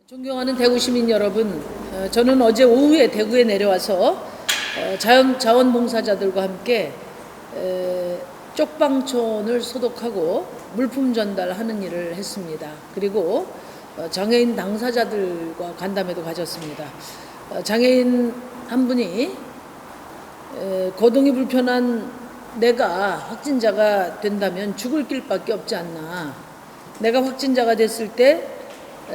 존경하는 대구 시민 여러분, 저는 어제 오후에 대구에 내려와서 자원봉사자들과 함께 쪽방촌을 소독하고 물품 전달하는 일을 했습니다. 그리고 장애인 당사자들과 간담회도 가졌습니다. 장애인 한 분이 거동이 불편한 내가 확진자가 된다면 죽을 길밖에 없지 않나. 내가 확진자가 됐을 때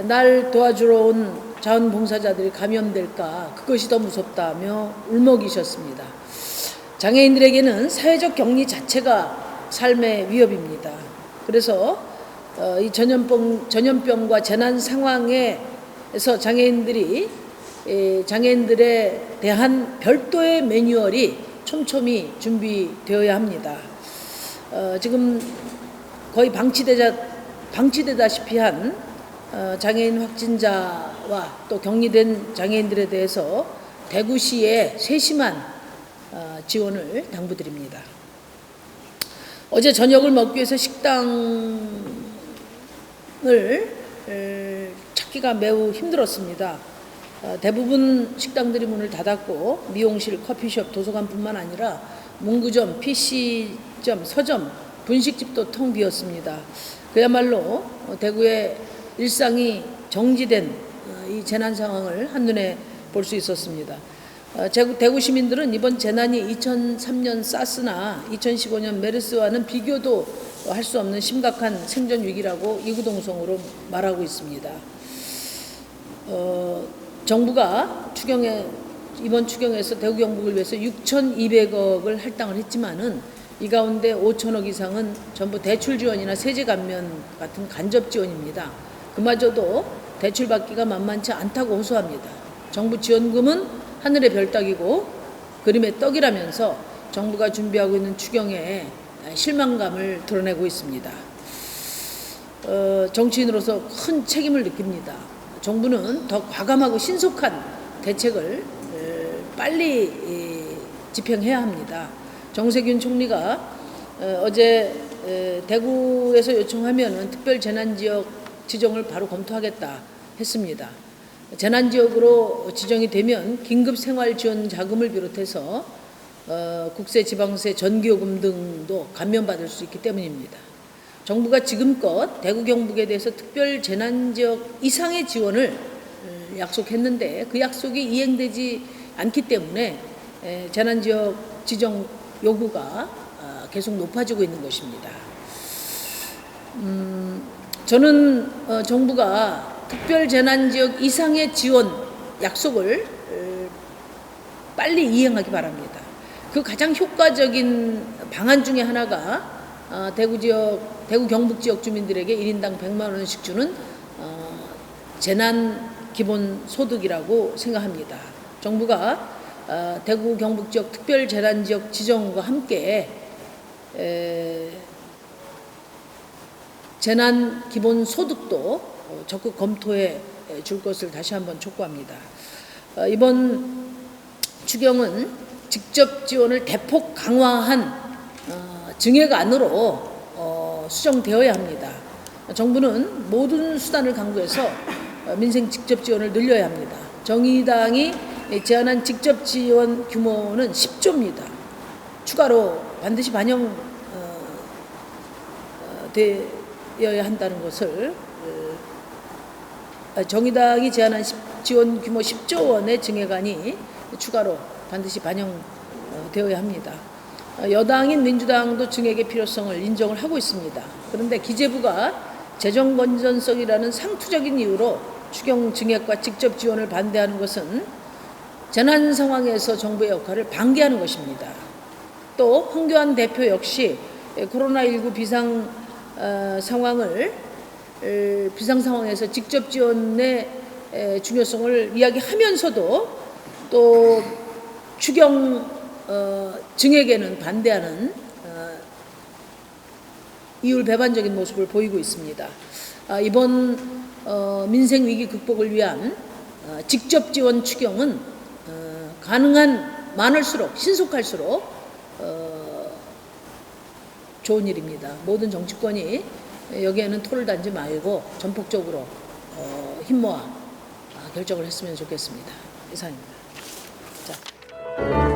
날 도와주러 온 자원봉사자들이 감염될까, 그것이 더 무섭다며 울먹이셨습니다. 장애인들에게는 사회적 격리 자체가 삶의 위협입니다. 그래서 이 전염병과 재난 상황에서 장애인들에 대한 별도의 매뉴얼이 촘촘히 준비되어야 합니다. 지금 거의 방치되다시피 한 장애인 확진자와 또 격리된 장애인들에 대해서 대구시에 세심한 지원을 당부드립니다. 어제 저녁을 먹기 위해서 식당을 찾기가 매우 힘들었습니다. 대부분 식당들이 문을 닫았고 미용실, 커피숍, 도서관뿐만 아니라 문구점, PC점, 서점, 분식집도 텅 비었습니다. 그야말로 대구의 일상이 정지된 이 재난 상황을 한눈에 볼 수 있었습니다. 대구 시민들은 이번 재난이 2003년 사스나 2015년 메르스와는 비교도 할 수 없는 심각한 생존 위기라고 이구동성으로 말하고 있습니다. 정부가 이번 추경에서 대구 경북을 위해서 6,200억을 할당을 했지만은 이 가운데 5천억 이상은 전부 대출 지원이나 세제 감면 같은 간접 지원입니다. 그마저도 대출받기가 만만치 않다고 호소합니다. 정부 지원금은 하늘의 별 따기고 그림의 떡이라면서 정부가 준비하고 있는 추경에 실망감을 드러내고 있습니다. 정치인으로서 큰 책임을 느낍니다. 정부는 더 과감하고 신속한 대책을 빨리 집행해야 합니다. 정세균 총리가 어제 대구에서 요청하면 특별 재난지역 지정을 바로 검토하겠다 했습니다. 재난지역으로 지정이 되면 긴급생활지원 자금을 비롯해서 국세, 지방세, 전기요금 등도 감면받을 수 있기 때문입니다. 정부가 지금껏 대구 경북에 대해서 특별 재난지역 이상의 지원을 약속했는데 그 약속이 이행되지 않기 때문에 재난지역 지정 요구가 계속 높아지고 있는 것입니다. 저는 정부가 특별재난지역 이상의 지원 약속을 빨리 이행하기 바랍니다. 그 가장 효과적인 방안 중에 하나가 대구 경북 지역 주민들에게 1인당 100만 원씩 주는 재난기본소득이라고 생각합니다. 정부가 대구 경북 지역 특별재난지역 지정과 함께 재난기본소득도 적극 검토해 줄 것을 다시 한번 촉구합니다. 이번 추경은 직접 지원을 대폭 강화한 증액안으로 수정되어야 합니다. 정부는 모든 수단을 강구해서 민생 직접 지원을 늘려야 합니다. 정의당이 제안한 직접 지원 규모는 10조입니다. 추가로 반드시 반영되어야 한다는 것을 정의당이 제안한 지원 규모 10조 원의 증액안이 추가로 반드시 반영되어야 합니다. 여당인 민주당도 증액의 필요성을 인정을 하고 있습니다. 그런데 기재부가 재정 건전성이라는 상투적인 이유로 추경 증액과 직접 지원을 반대하는 것은 재난 상황에서 정부의 역할을 방기하는 것입니다. 또 황교안 대표 역시 코로나19 비상 상황에서 직접 지원의 중요성을 이야기하면서도 또 추경 증액에는 반대하는 이율배반적인 모습을 보이고 있습니다. 이번 민생 위기 극복을 위한 직접 지원 추경은 가능한 많을수록 신속할수록 좋은 일입니다. 모든 정치권이 여기에는 토를 단지 말고 전폭적으로 힘 모아 결정을 했으면 좋겠습니다. 이상입니다. 자.